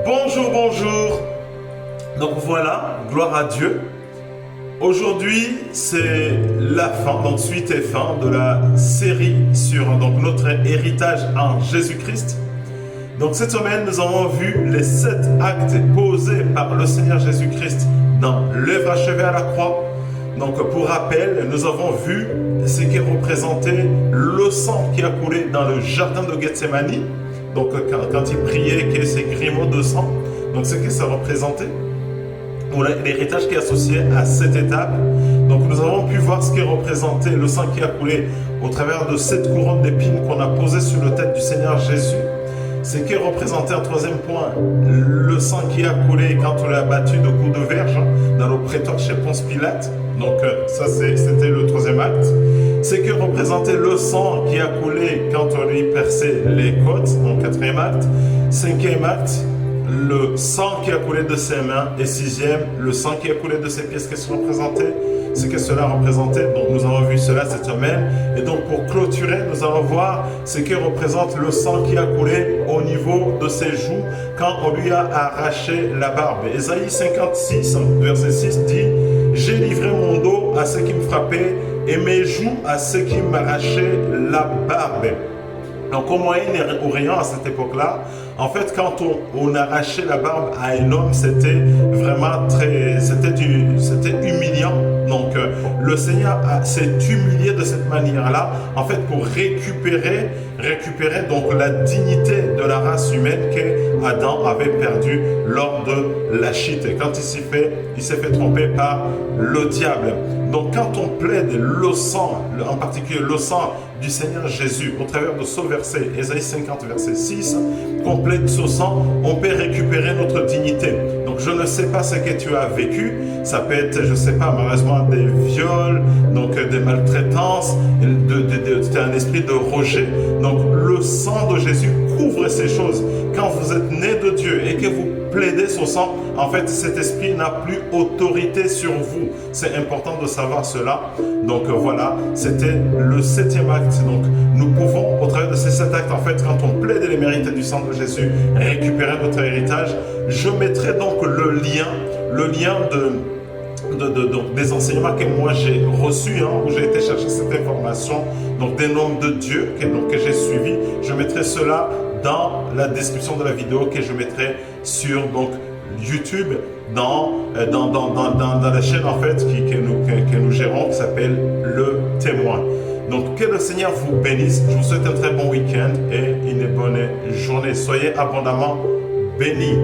Bonjour, bonjour. Donc voilà, gloire à Dieu. Aujourd'hui, c'est la fin, donc suite et fin de la série sur donc, notre héritage en Jésus-Christ. Donc cette semaine, nous avons vu les 7 actes posés par le Seigneur Jésus-Christ dans l'œuvre achevée à la croix. Donc pour rappel, nous avons vu ce qui représentait le sang qui a coulé dans le jardin de Gethsémani. Donc quand il priait, que ces grumeaux de sang, donc ce que ça représentait, ou l'héritage qui est associé à cette étape. Donc nous avons pu voir ce qui représentait le sang qui a coulé au travers de cette couronne d'épines qu'on a posée sur la tête du Seigneur Jésus. Ce qui représentait, en troisième point, le sang qui a coulé quand on l'a battu de coups de verge dans le prétoire chez Ponce Pilate. Donc ça c'était le troisième acte. Ce qui représentait le sang qui a coulé quand on lui perçait les côtes, donc quatrième acte. Cinquième acte, le sang qui a coulé de ses mains. Et sixième, le sang qui a coulé de ses pieds. Ce que cela représentait, ce que cela représentait. Donc nous avons vu cela cette semaine. Et donc pour clôturer, nous allons voir ce qui représente le sang qui a coulé au niveau de ses joues quand on lui a arraché la barbe. Ésaïe 56, verset 6 dit: j'ai livré mon dos à ceux qui me frappaient et mes joues à ceux qui m'arrachaient la barbe. Donc au Moyen-Orient, à cette époque-là, en fait, quand on arrachait la barbe à un homme, c'était vraiment c'était humiliant. Donc le Seigneur s'est humilié de cette manière-là, en fait, pour récupérer donc la dignité de la race humaine qu'Adam avait perdue lors de la chute. Et quand il s'est fait tromper par le diable. Donc quand on plaide le sang, en particulier le sang du Seigneur Jésus, au travers de ce verset, Ésaïe 50, verset 6, qu'on plaide ce sang, on peut récupérer notre dignité. Donc je ne sais pas ce que tu as vécu, ça peut être, je ne sais pas, malheureusement des viols, donc des maltraitances, un esprit de rejet. Donc le sang de Jésus couvre ces choses. Quand vous êtes né de Dieu et que vous plaidez son sang, en fait cet esprit n'a plus autorité sur vous. C'est important de savoir cela. Donc voilà, c'était le 7e acte. Donc nous pouvons, au travers de ces 7 actes, en fait, quand on plaide les mérites du sang de Jésus, récupérer notre héritage. Je mettrai donc le lien des enseignements que moi j'ai reçus, où j'ai été chercher cette information, donc des noms de Dieu que j'ai suivis. Je mettrai cela dans la description de la vidéo que je mettrai sur donc YouTube, dans la chaîne en fait que nous gérons, qui s'appelle Le Témoin. Donc que le Seigneur vous bénisse. Je vous souhaite un très bon week-end et une bonne journée. Soyez abondamment bénis.